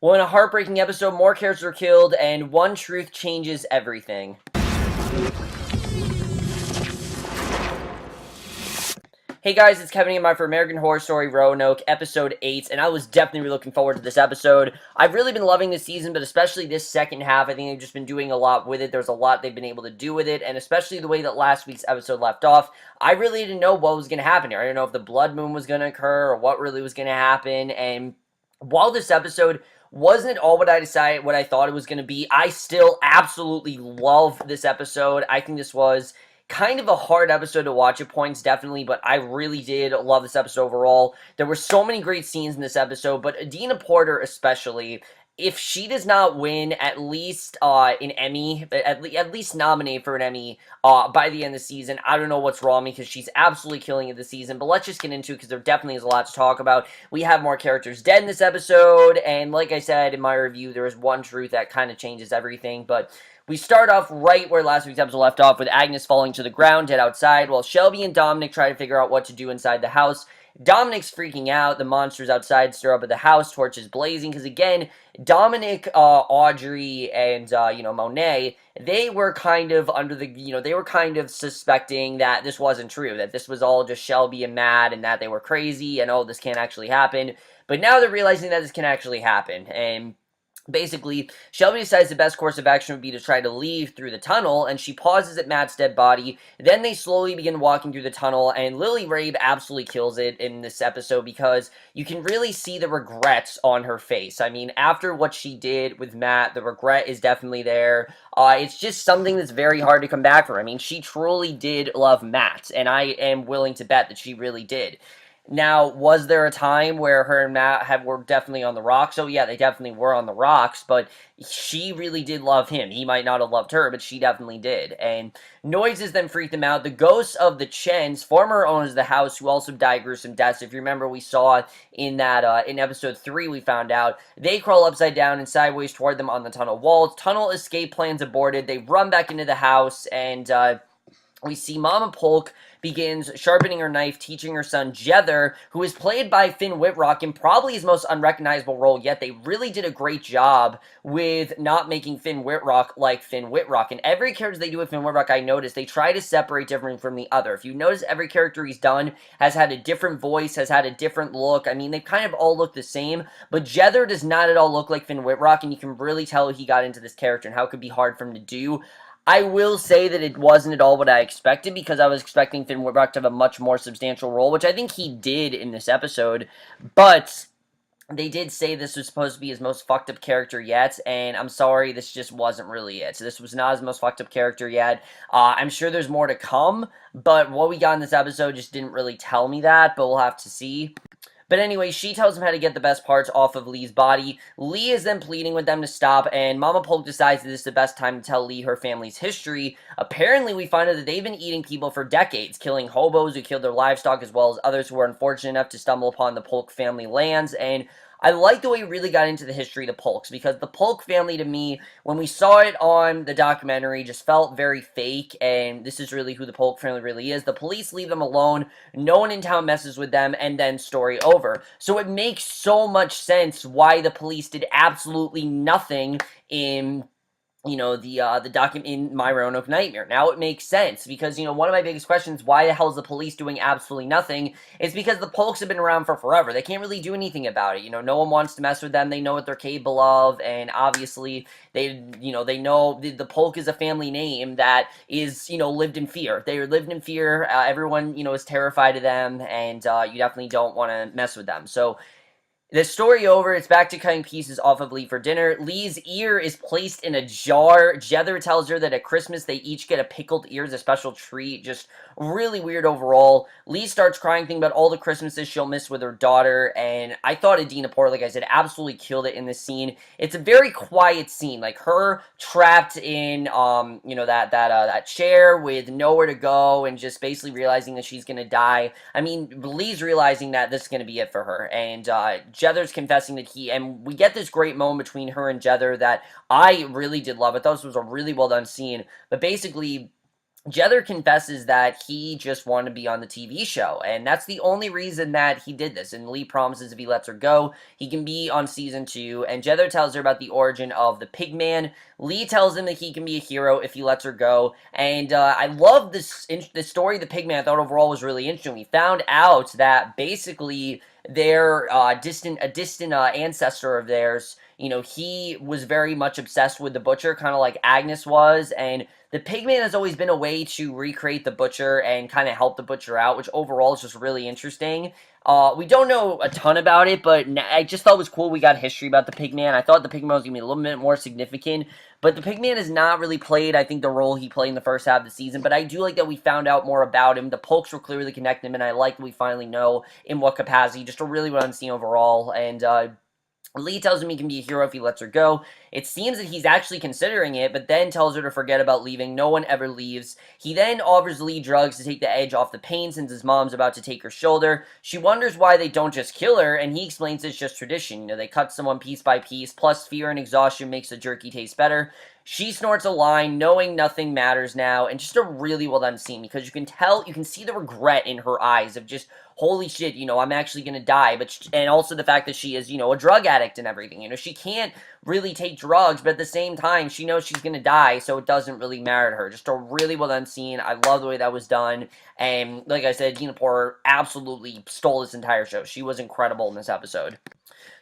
Well, in a heartbreaking episode, more characters are killed, and one truth changes everything. Hey guys, it's Kevin and for American Horror Story Roanoke, episode 8, and I was definitely looking forward to this episode. I've really been loving this season, but especially this second half, I think they've just been doing a lot with it. There's a lot they've been able to do with it, and especially the way that last week's episode left off. I really didn't know what was going to happen here. I didn't know if the blood moon was going to occur, or what really was going to happen, and while this episode wasn't all what I thought it was going to be, I still absolutely love this episode. I think this was kind of a hard episode to watch at points, definitely, but I really did love this episode overall. There were so many great scenes in this episode, but Adina Porter especially, if she does not win at least an Emmy, at least nominate for an Emmy by the end of the season, I don't know what's wrong because she's absolutely killing it this season. But let's just get into it because there definitely is a lot to talk about. We have more characters dead in this episode, and like I said in my review, there is one truth that kind of changes everything, but we start off right where last week's episode left off with Agnes falling to the ground, dead outside, while Shelby and Dominic try to figure out what to do inside the house. Dominic's freaking out. The monsters outside stir up at the house, torches blazing, because again, Dominic, Audrey, and, Monet, they were kind of they were kind of suspecting that this wasn't true, that this was all just Shelby and Matt, and that they were crazy, and oh, this can't actually happen. But now they're realizing that this can actually happen, and basically, Shelby decides the best course of action would be to try to leave through the tunnel, and she pauses at Matt's dead body. Then they slowly begin walking through the tunnel, and Lily Rabe absolutely kills it in this episode because you can really see the regrets on her face. I mean, after what she did with Matt, the regret is definitely there. It's just something that's very hard to come back from. I mean, she truly did love Matt, and I am willing to bet that she really did. Now, was there a time where her and Matt were definitely on the rocks? Oh, yeah, they definitely were on the rocks, but she really did love him. He might not have loved her, but she definitely did. And noises then freak them out. The ghosts of the Chens, former owners of the house, who also died gruesome deaths. If you remember, we saw in that in episode 3, we found out, they crawl upside down and sideways toward them on the tunnel walls. Tunnel escape plans aborted. They run back into the house, and we see Mama Polk begins sharpening her knife, teaching her son Jether, who is played by Finn Wittrock in probably his most unrecognizable role yet. They really did a great job with not making Finn Wittrock like Finn Wittrock. And every character they do with Finn Wittrock, I noticed, they try to separate different from the other. If you notice, every character he's done has had a different voice, has had a different look. I mean, they kind of all look the same, but Jether does not at all look like Finn Wittrock, and you can really tell he got into this character and how it could be hard for him to do. I will say that it wasn't at all what I expected, because I was expecting Finn Wittrock to have a much more substantial role, which I think he did in this episode, but they did say this was supposed to be his most fucked up character yet, and I'm sorry, this just wasn't really it. So this was not his most fucked up character yet. I'm sure there's more to come, but what we got in this episode just didn't really tell me that, but we'll have to see. But anyway, she tells him how to get the best parts off of Lee's body. Lee is then pleading with them to stop, and Mama Polk decides that this is the best time to tell Lee her family's history. Apparently, we find out that they've been eating people for decades, killing hobos who killed their livestock, as well as others who were unfortunate enough to stumble upon the Polk family lands, and I like the way we really got into the history of the Polks, because the Polk family, to me, when we saw it on the documentary, just felt very fake, and this is really who the Polk family really is. The police leave them alone, no one in town messes with them, and then story over. So it makes so much sense why the police did absolutely nothing in the document in My Roanoke Nightmare. Now it makes sense, because, one of my biggest questions, why the hell is the police doing absolutely nothing, is because the Polks have been around for forever. They can't really do anything about it. No one wants to mess with them. They know what they're capable of, and obviously, they know the Polk is a family name that is, lived in fear. They lived in fear. Everyone, is terrified of them, and you definitely don't want to mess with them. So, the story over, it's back to cutting pieces off of Lee for dinner. Lee's ear is placed in a jar. Jether tells her that at Christmas they each get a pickled ear as a special treat. Just really weird overall. Lee starts crying, thinking about all the Christmases she'll miss with her daughter, and I thought Adina Porter, like I said, absolutely killed it in this scene. It's a very quiet scene, like her trapped in, that chair with nowhere to go, and just basically realizing that she's gonna die. I mean, Lee's realizing that this is gonna be it for her, and Jether's confessing that and we get this great moment between her and Jether that I really did love. I thought this was a really well done scene, but basically, Jether confesses that he just wanted to be on the TV show, and that's the only reason that he did this. And Lee promises if he lets her go, he can be on season 2. And Jether tells her about the origin of the Pigman. Lee tells him that he can be a hero if he lets her go. And I love this story of the Pigman. I thought overall was really interesting. We found out that basically their distant ancestor of theirs, he was very much obsessed with the Butcher, kind of like Agnes was, and the Pigman has always been a way to recreate the Butcher and kind of help the Butcher out, which overall is just really interesting. We don't know a ton about it, but I just thought it was cool we got history about the Pigman. I thought the Pigman was going to be a little bit more significant, but the Pigman has not really played, I think, the role he played in the first half of the season, but I do like that we found out more about him. The Polks were clearly connecting him, and I like that we finally know in what capacity, just a really well seen overall, and Lee tells him he can be a hero if he lets her go. It seems that he's actually considering it, but then tells her to forget about leaving. No one ever leaves. He then offers Lee drugs to take the edge off the pain since his mom's about to take her shoulder. She wonders why they don't just kill her, and he explains it's just tradition. They cut someone piece by piece, plus fear and exhaustion makes the jerky taste better. She snorts a line, knowing nothing matters now, and just a really well done scene, because you can see the regret in her eyes of just, holy shit, I'm actually gonna die, and also the fact that she is, a drug addict and everything, she can't really take drugs, but at the same time, she knows she's gonna die, so it doesn't really matter to her. Just a really well done scene. I love the way that was done, and like I said, Dina Porter absolutely stole this entire show. She was incredible in this episode.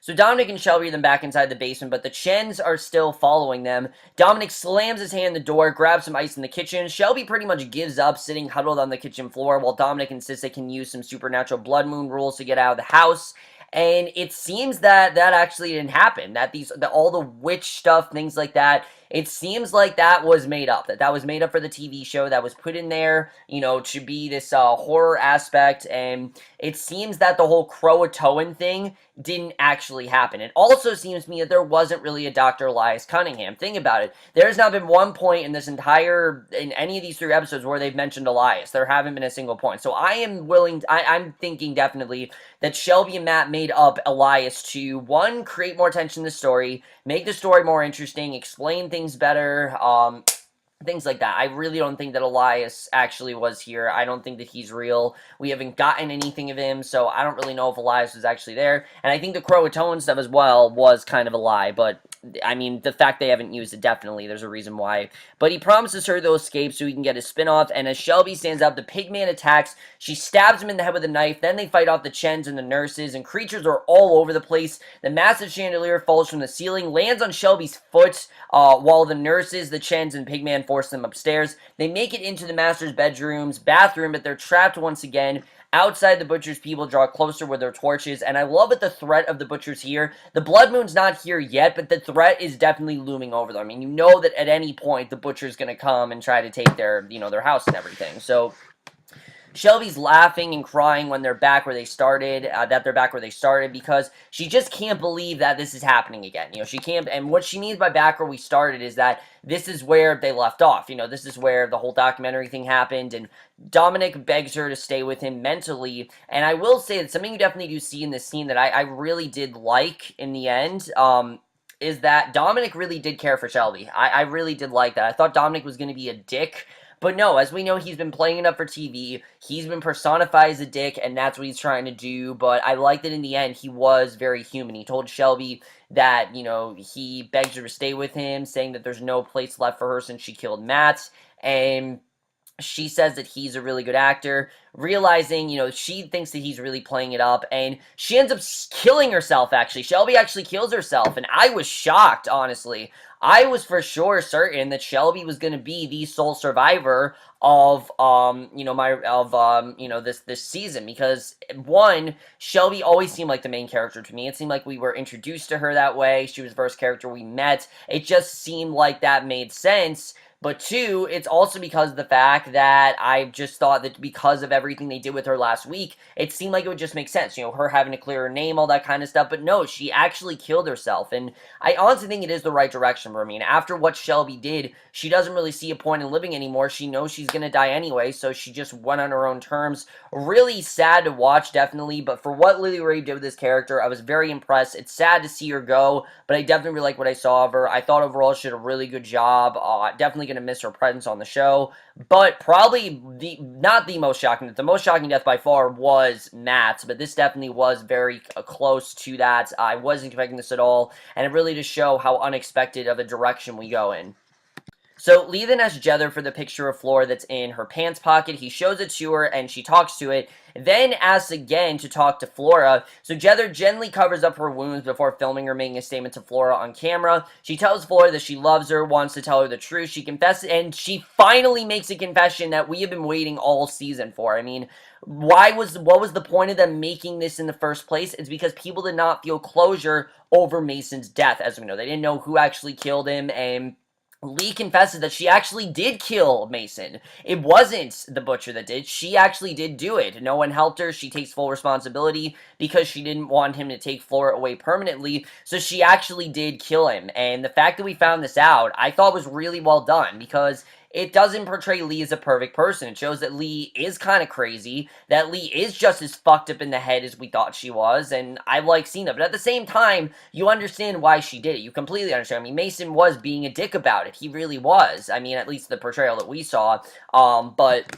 So Dominic and Shelby are then back inside the basement, but the Chens are still following them. Dominic slams his hand in the door, grabs some ice in the kitchen. Shelby pretty much gives up, sitting huddled on the kitchen floor, while Dominic insists they can use some supernatural blood moon rules to get out of the house. And it seems that actually didn't happen. That all the witch stuff, things like that, it seems like that was made up. That was made up for the TV show. That was put in there, to be this horror aspect. And it seems that the whole Croatoan thing didn't actually happen. It also seems to me that there wasn't really a Dr. Elias Cunningham. Think about it. There's not been one point in any of these 3 episodes where they've mentioned Elias. There haven't been a single point. So I'm thinking definitely that Shelby and Matt made up Elias to, one, create more tension in the story, make the story more interesting, explain things better, things like that. I really don't think that Elias actually was here. I don't think that he's real. We haven't gotten anything of him, so I don't really know if Elias was actually there. And I think the Croatoan stuff as well was kind of a lie, but I mean, the fact they haven't used it, definitely, there's a reason why. But he promises her they'll escape so he can get his spin-off, and as Shelby stands up, the Pigman attacks. She stabs him in the head with a knife, then they fight off the Chens and the nurses, and creatures are all over the place. The massive chandelier falls from the ceiling, lands on Shelby's foot, while the nurses, the Chens, and Pigman force them upstairs. They make it into the master's bathroom, but they're trapped once again. Outside, the Butcher's people draw closer with their torches, and I love that the threat of the Butcher's here. The Blood Moon's not here yet, but the threat is definitely looming over them. I mean, you know that at any point, the Butcher's gonna come and try to take their house and everything. So Shelby's laughing and crying when they're back where they started, because she just can't believe that this is happening again. She can't, and what she means by back where we started is that this is where they left off. This is where the whole documentary thing happened, and Dominic begs her to stay with him mentally, and I will say that something you definitely do see in this scene that I really did like in the end, is that Dominic really did care for Shelby. I really did like that. I thought Dominic was going to be a dick, but no, as we know, he's been playing it up for TV. He's been personified as a dick, and that's what he's trying to do. But I liked that in the end, he was very human. He told Shelby that, he begged her to stay with him, saying that there's no place left for her since she killed Matt. And she says that he's a really good actor, realizing, she thinks that he's really playing it up, and she ends up killing herself, actually. Shelby actually kills herself, and I was shocked, honestly. I was for sure certain that Shelby was going to be the sole survivor of, this season, because, one, Shelby always seemed like the main character to me. It seemed like we were introduced to her that way. She was the first character we met. It just seemed like that made sense. But 2, it's also because of the fact that I just thought that because of everything they did with her last week, it seemed like it would just make sense. Her having to clear her name, all that kind of stuff. But no, she actually killed herself. And I honestly think it is the right direction for her. I mean, after what Shelby did, she doesn't really see a point in living anymore. She knows she's going to die anyway, so she just went on her own terms. Really sad to watch, definitely. But for what Lily Ray did with this character, I was very impressed. It's sad to see her go, but I definitely really like what I saw of her. I thought overall she did a really good job. Definitely going to miss her presence on the show. But probably not the most shocking death. The most shocking death by far was Matt's, but this definitely was very close to that. I wasn't expecting this at all, and it really just show how unexpected of a direction we go in. So Lee then asks Jether for the picture of Flora that's in her pants pocket. He shows it to her, and she talks to it, then asks again to talk to Flora. So Jether gently covers up her wounds before filming her making a statement to Flora on camera. She tells Flora that she loves her, wants to tell her the truth. She confesses, and she finally makes a confession that we have been waiting all season for. I mean, what was the point of them making this in the first place? It's because people did not feel closure over Mason's death, as we know. They didn't know who actually killed him, and Lee confesses that she actually did kill Mason. It wasn't the butcher that did. She actually did do it. No one helped her. She takes full responsibility because she didn't want him to take Flora away permanently. So she actually did kill him. And the fact that we found this out, I thought was really well done because it doesn't portray Lee as a perfect person. It shows that Lee is kind of crazy, that Lee is just as fucked up in the head as we thought she was, and I like seeing that. But at the same time, you understand why she did it. You completely understand. I mean, Mason was being a dick about it. He really was. I mean, at least the portrayal that we saw. But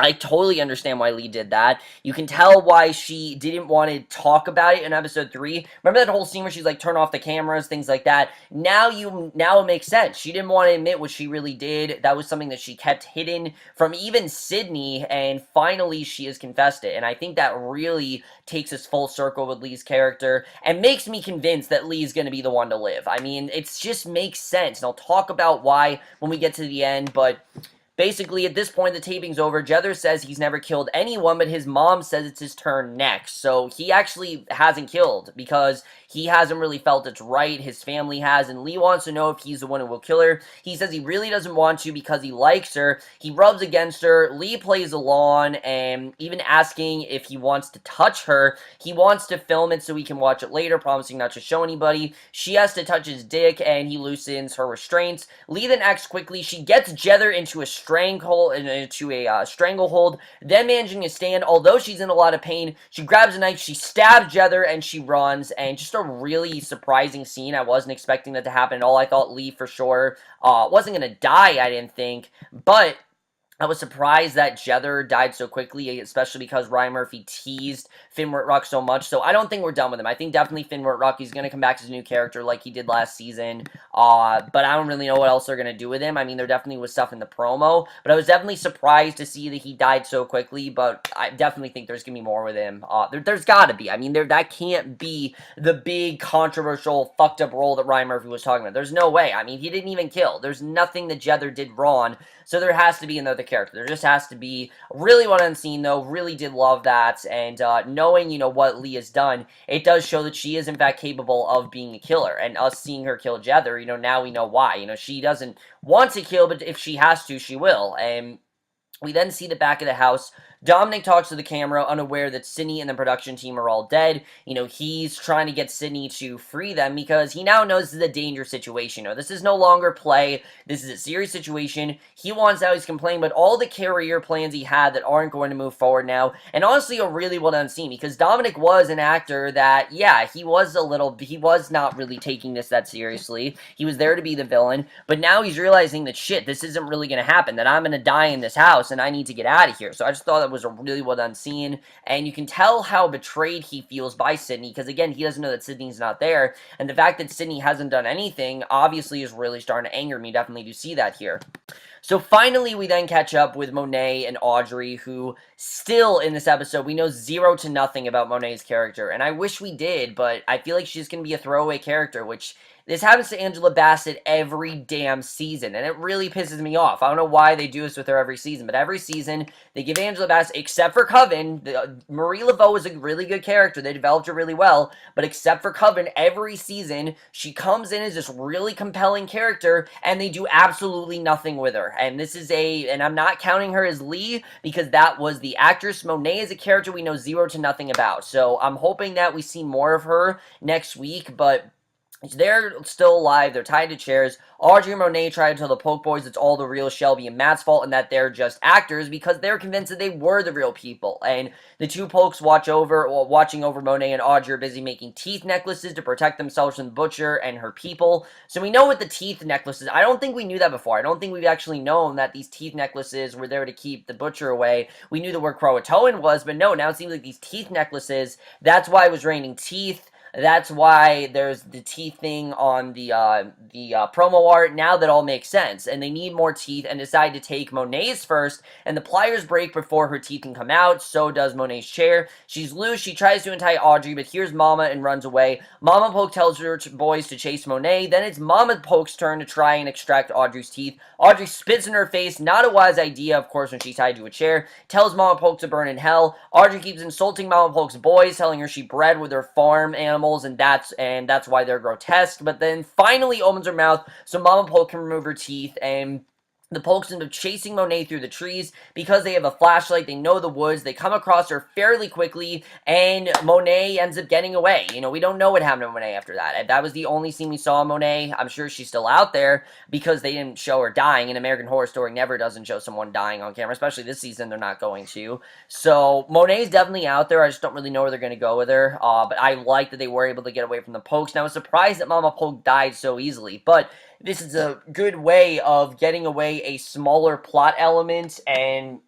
I totally understand why Lee did that. You can tell why she didn't want to talk about it in episode 3. Remember that whole scene where she's like, turn off the cameras, things like that? Now it makes sense. She didn't want to admit what she really did. That was something that she kept hidden from even Sydney, and finally she has confessed it. And I think that really takes us full circle with Lee's character and makes me convinced that Lee's going to be the one to live. I mean, it just makes sense. And I'll talk about why when we get to the end, but basically, at this point, the taping's over. Jether says he's never killed anyone, but his mom says it's his turn next. So he actually hasn't killed because he hasn't really felt it's right. His family has, and Lee wants to know if he's the one who will kill her. He says he really doesn't want to because he likes her. He rubs against her. Lee plays along, and even asking if he wants to touch her. He wants to film it so he can watch it later, promising not to show anybody. She has to touch his dick, and he loosens her restraints. Lee then acts quickly. She gets Jether into a stranglehold, then managing to stand. Although she's in a lot of pain, she grabs a knife, she stabs Jether, and she runs, and just a really surprising scene. I wasn't expecting that to happen at all. I thought Lee for sure wasn't going to die, I didn't think, but I was surprised that Jether died so quickly, especially because Ryan Murphy teased Finn Wittrock so much. So I don't think we're done with him. I think definitely Finn Wittrock, he's going to come back as a new character like he did last season. But I don't really know what else they're going to do with him. I mean, there definitely was stuff in the promo. But I was definitely surprised to see that he died so quickly. But I definitely think there's going to be more with him. There's got to be. I mean, that can't be the big, controversial, fucked up role that Ryan Murphy was talking about. There's no way. I mean, he didn't even kill. There's nothing that Jether did wrong. So there has to be another character. There just has to be. Really what I'm seeing, though, really did love that. And knowing, what Lee has done, it does show that she is, in fact, capable of being a killer. And us seeing her kill Jether, now we know why. She doesn't want to kill, but if she has to, she will. And we then see the back of the house. Dominic talks to the camera, unaware that Sydney and the production team are all dead. He's trying to get Sydney to free them because he now knows this is a dangerous situation. This is no longer play. This is a serious situation. He wants out, he's complaining, but all the career plans he had that aren't going to move forward now, and honestly, a really well done scene because Dominic was an actor that, yeah, he was not really taking this that seriously. He was there to be the villain, but now he's realizing that, shit, this isn't really going to happen, that I'm going to die in this house, and I need to get out of here. So I just thought that was a really well done scene, and you can tell how betrayed he feels by Sydney, because again, he doesn't know that Sydney's not there, and the fact that Sydney hasn't done anything, obviously is really starting to anger me. Definitely do see that here. So finally, we then catch up with Monet and Audrey, who still in this episode, we know 0 to nothing about Monet's character, and I wish we did, but I feel like she's going to be a throwaway character, which this happens to Angela Bassett every damn season, and it really pisses me off. I don't know why they do this with her every season, but every season, they give Angela Bassett, except for Coven, Marie Laveau is a really good character, they developed her really well, but except for Coven, every season, she comes in as this really compelling character, and they do absolutely nothing with her, and this is and I'm not counting her as Lee, because that was the actress. Monet is a character we know 0 to nothing about, so I'm hoping that we see more of her next week, but They're still alive. They're tied to chairs. Audrey and Monet try to tell the Polk boys it's all the real Shelby and Matt's fault and that they're just actors because they're convinced that they were the real people. And the two Polks watching over Monet and Audrey are busy making teeth necklaces to protect themselves from the butcher and her people. So we know what the teeth necklaces. I don't think we knew that before. I don't think we've actually known that these teeth necklaces were there to keep the butcher away. We knew that where Croatoan was, but no, now it seems like these teeth necklaces, that's why it was raining teeth. That's why there's the teeth thing on the promo art. Now that all makes sense. And they need more teeth and decide to take Monet's first. And the pliers break before her teeth can come out. So does Monet's chair. She's loose. She tries to untie Audrey, but here's Mama and runs away. Mama Poke tells her boys to chase Monet. Then it's Mama Poke's turn to try and extract Audrey's teeth. Audrey spits in her face. Not a wise idea, of course, when she's tied to a chair. Tells Mama Poke to burn in hell. Audrey keeps insulting Mama Poke's boys, telling her she bred with her farm animals, and that's why they're grotesque. But then finally opens her mouth so Mama Poke can remove her teeth, and the Polks end up chasing Monet through the trees because they have a flashlight. They know the woods. They come across her fairly quickly, and Monet ends up getting away. You know, we don't know what happened to Monet after that. That was the only scene we saw of Monet. I'm sure she's still out there because they didn't show her dying. And American Horror Story never doesn't show someone dying on camera, especially this season. They're not going to. So Monet's definitely out there. I just don't really know where they're going to go with her. But I like that they were able to get away from the Polks. Now, I was surprised that Mama Polk died so easily, but this is a good way of getting away a smaller plot element and,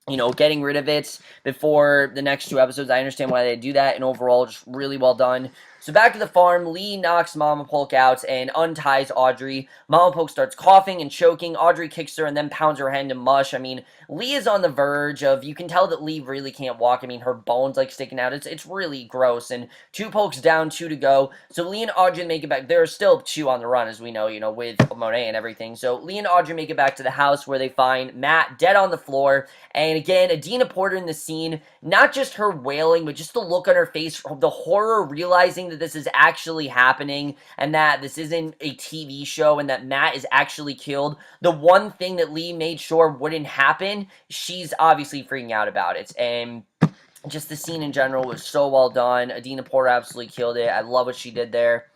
you know, getting rid of it before the next two episodes. I understand why they do that, and overall, just really well done. So back to the farm, Lee knocks Mama Polk out and unties Audrey. Mama Polk starts coughing and choking. Audrey kicks her and then pounds her head into mush. I mean, Lee is on the verge of, you can tell that Lee really can't walk. I mean, her bones like sticking out. It's really gross. And two Polks down, two to go. So Lee and Audrey make it back. There are still two on the run, as we know, with Monet and everything. So Lee and Audrey make it back to the house where they find Matt dead on the floor. And again, Adina Porter in the scene, not just her wailing, but just the look on her face, the horror, realizing that this is actually happening and that this isn't a TV show and that Matt is actually killed. The one thing that Lee made sure wouldn't happen, she's obviously freaking out about it. And just the scene in general was so well done. Adina Porter absolutely killed it. I love what she did there.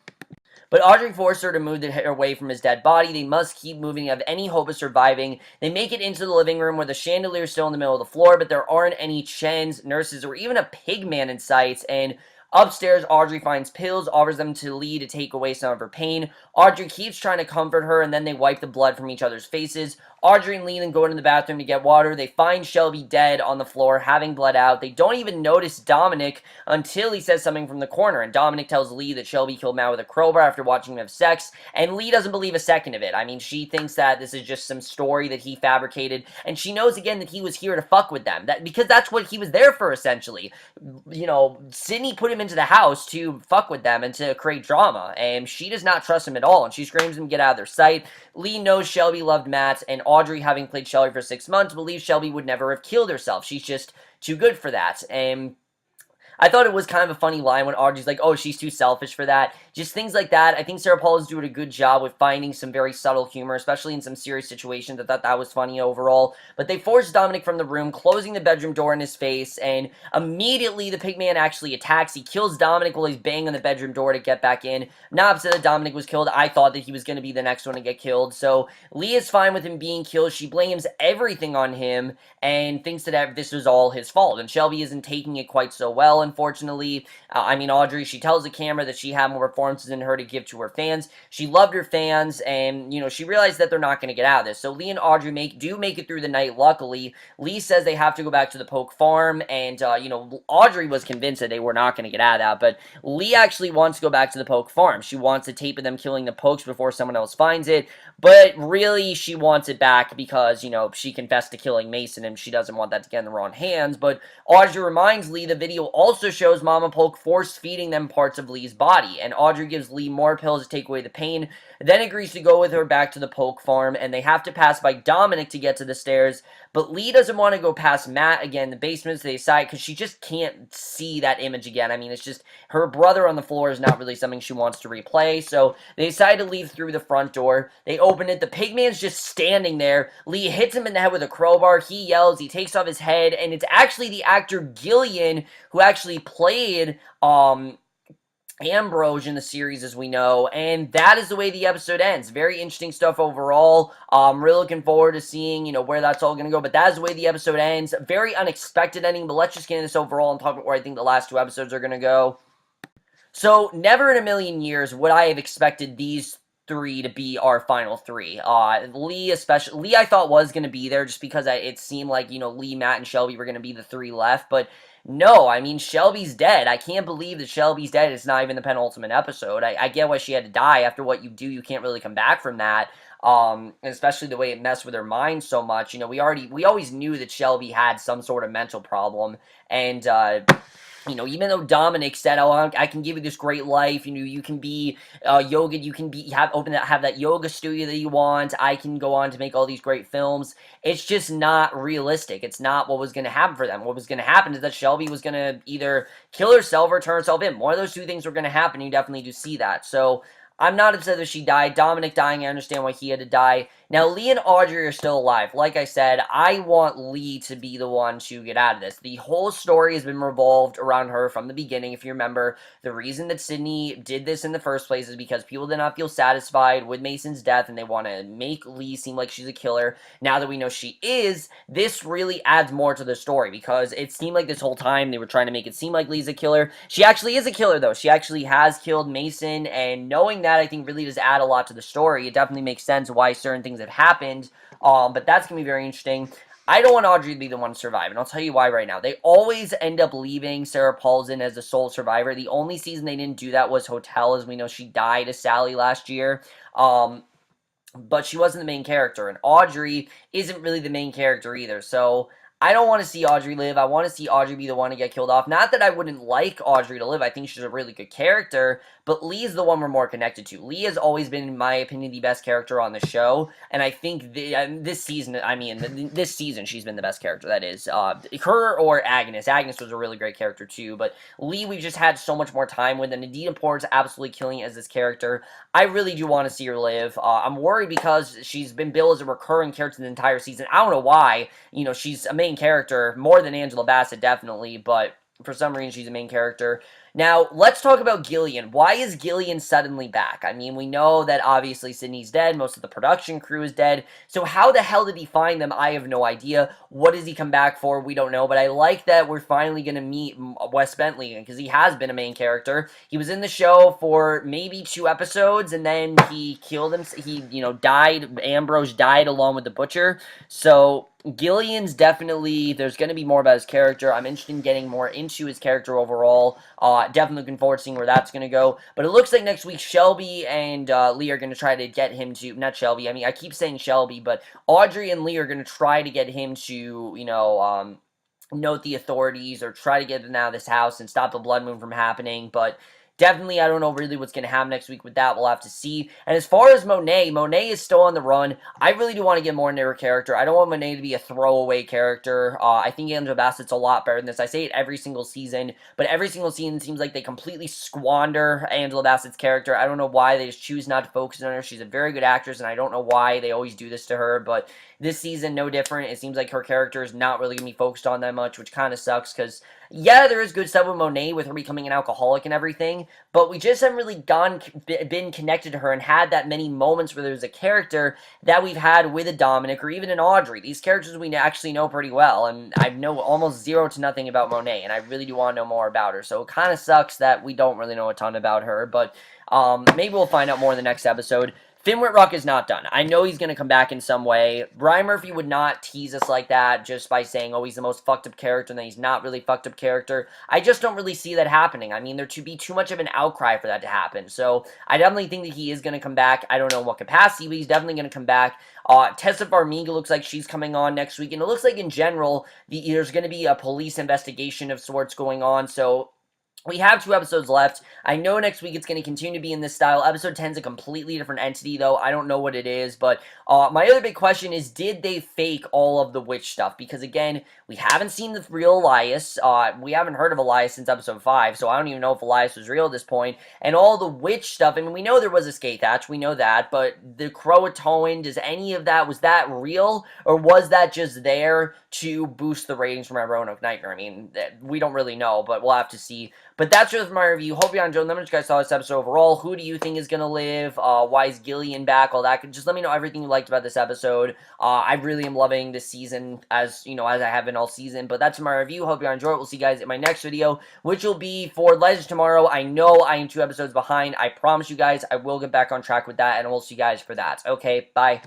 But Audrey forced her to move the hair away from his dead body. They must keep moving to have any hope of surviving. They make it into the living room where the chandelier is still in the middle of the floor, but there aren't any Chens, nurses, or even a pig man in sight. And upstairs, Audrey finds pills, offers them to Lee to take away some of her pain. Audrey keeps trying to comfort her, and then they wipe the blood from each other's faces. Audrey and Lee then go into the bathroom to get water. They find Shelby dead on the floor, having bled out. They don't even notice Dominic until he says something from the corner, and Dominic tells Lee that Shelby killed Matt with a crowbar after watching them have sex, and Lee doesn't believe a second of it. I mean, she thinks that this is just some story that he fabricated, and she knows again that he was here to fuck with them, because that's what he was there for, essentially. Sydney put him into the house to fuck with them and to create drama, and she does not trust him at all, and she screams him to get out of their sight. Lee knows Shelby loved Matt, and Audrey, having played Shelby for 6 months, believes Shelby would never have killed herself. She's just too good for that, and I thought it was kind of a funny line when Audrey's like, oh, she's too selfish for that. Just things like that. I think Sarah Paul is doing a good job with finding some very subtle humor, especially in some serious situations. I thought that was funny overall. But they force Dominic from the room, closing the bedroom door in his face, and immediately the pigman actually attacks. He kills Dominic while he's banging on the bedroom door to get back in. Not upset that Dominic was killed. I thought that he was going to be the next one to get killed. So Lee is fine with him being killed. She blames everything on him and thinks that this was all his fault. And Shelby isn't taking it quite so well, unfortunately. Audrey, she tells the camera that she had more performances in her to give to her fans. She loved her fans, and, she realized that they're not going to get out of this. So Lee and Audrey do make it through the night, luckily. Lee says they have to go back to the Polk farm, and, Audrey was convinced that they were not going to get out of that, but Lee actually wants to go back to the Polk farm. She wants a tape of them killing the Polks before someone else finds it, but really she wants it back because, she confessed to killing Mason, and she doesn't want that to get in the wrong hands. But Audrey reminds Lee the video also shows Mama Polk force-feeding them parts of Lee's body, and Audrey gives Lee more pills to take away the pain, then agrees to go with her back to the Polk farm, and they have to pass by Dominic to get to the stairs, but Lee doesn't want to go past Matt again in the basement, so they decide, because she just can't see that image again. I mean, it's just, her brother on the floor is not really something she wants to replay, so they decide to leave through the front door. They open it, the pigman's just standing there. Lee hits him in the head with a crowbar, he yells, he takes off his head, and it's actually the actor Gillian who actually played, Ambrose in the series, as we know, and that is the way the episode ends. Very interesting stuff overall. Really looking forward to seeing, where that's all going to go, but that is the way the episode ends. Very unexpected ending, but let's just get into this overall and talk about where I think the last two episodes are going to go. So, never in a million years would I have expected these three to be our final three. Lee, especially. Lee, I thought was going to be there just because it seemed like, Lee, Matt, and Shelby were going to be the three left. But no, I mean, Shelby's dead. I can't believe that Shelby's dead. It's not even the penultimate episode. I get why she had to die. After what you do, you can't really come back from that. And especially the way it messed with her mind so much. We always knew that Shelby had some sort of mental problem. And, even though Dominic said, "Oh, I can give you this great life. You can be yoga. You can have that yoga studio that you want. I can go on to make all these great films." It's just not realistic. It's not what was going to happen for them. What was going to happen is that Shelby was going to either kill herself or turn herself in. One of those two things were going to happen. You definitely do see that. So I'm not upset that she died. Dominic dying, I understand why he had to die. Now, Lee and Audrey are still alive. Like I said, I want Lee to be the one to get out of this. The whole story has been revolved around her from the beginning. If you remember, the reason that Sydney did this in the first place is because people did not feel satisfied with Mason's death, and they want to make Lee seem like she's a killer. Now that we know she is, this really adds more to the story, because it seemed like this whole time they were trying to make it seem like Lee's a killer. She actually is a killer, though. She actually has killed Mason, and knowing that, I think, really does add a lot to the story. It definitely makes sense why certain things have happened, but that's going to be very interesting. I don't want Audrey to be the one to survive, and I'll tell you why right now. They always end up leaving Sarah Paulson as the sole survivor. The only season they didn't do that was Hotel, as we know she died as Sally last year. But she wasn't the main character, and Audrey isn't really the main character either, so I don't want to see Audrey live. I want to see Audrey be the one to get killed off. Not that I wouldn't like Audrey to live. I think she's a really good character, but Lee's the one we're more connected to. Lee has always been, in my opinion, the best character on the show, and I think this season, she's been the best character, that is. Her or Agnes. Agnes was a really great character, too, but Lee, we've just had so much more time with, and Adina Port's absolutely killing it as this character. I really do want to see her live. I'm worried because she's been billed as a recurring character the entire season. I don't know why. She's a main character, more than Angela Bassett, definitely, but for some reason she's a main character. Now, let's talk about Gillian. Why is Gillian suddenly back? I mean, we know that obviously Sydney's dead, most of the production crew is dead, so how the hell did he find them? I have no idea. What does he come back for? We don't know, but I like that we're finally going to meet Wes Bentley, because he has been a main character. He was in the show for maybe 2 episodes, and then he killed him. He, died. Ambrose died along with the Butcher, so Gillian's definitely, there's going to be more about his character. I'm interested in getting more into his character overall. Definitely looking forward to seeing where that's going to go. But it looks like next week Shelby and Lee are going to try to get him to, not Shelby, I mean, I keep saying Shelby, but Audrey and Lee are going to try to get him to, note the authorities or try to get them out of this house and stop the blood moon from happening. But definitely, I don't know really what's going to happen next week with that. We'll have to see. And as far as Monet is still on the run. I really do want to get more into her character. I don't want Monet to be a throwaway character. I think Angela Bassett's a lot better than this. I say it every single season, but every single season seems like they completely squander Angela Bassett's character. I don't know why they just choose not to focus on her. She's a very good actress, and I don't know why they always do this to her, but this season, no different. It seems like her character is not really going to be focused on that much, which kind of sucks, because yeah, there is good stuff with Monet, with her becoming an alcoholic and everything, but we just haven't really been connected to her and had that many moments where there's a character that we've had with a Dominic or even an Audrey. These characters we actually know pretty well, and I know almost 0 to nothing about Monet, and I really do want to know more about her, so it kind of sucks that we don't really know a ton about her, but maybe we'll find out more in the next episode. Finn Wittrock is not done. I know he's going to come back in some way. Ryan Murphy would not tease us like that just by saying, oh, he's the most fucked up character, and then he's not really fucked up character. I just don't really see that happening. I mean, there to be too much of an outcry for that to happen. So I definitely think that he is going to come back. I don't know in what capacity, but he's definitely going to come back. Tessa Farmiga looks like she's coming on next week, and it looks like in general, there's going to be a police investigation of sorts going on, so we have 2 episodes left. I know next week it's going to continue to be in this style. Episode 10 is a completely different entity, though. I don't know what it is, but my other big question is, did they fake all of the witch stuff? Because, again, we haven't seen the real Elias. We haven't heard of Elias since episode 5, so I don't even know if Elias was real at this point. And all the witch stuff, I mean, we know there was a skate hatch. We know that, but the Croatoan, does any of that, was that real? Or was that just there to boost the ratings from our Roanoke Nightmare? I mean, we don't really know, but we'll have to see. But that's just my review. Hope you enjoyed. Let me know what you guys saw this episode overall. Who do you think is going to live? Why is Gillian back? All that. Just let me know everything you liked about this episode. I really am loving this season as I have been all season. But that's my review. Hope you enjoyed it. We'll see you guys in my next video, which will be for Legends tomorrow. I know I am 2 episodes behind. I promise you guys I will get back on track with that, and we'll see you guys for that. Okay, bye.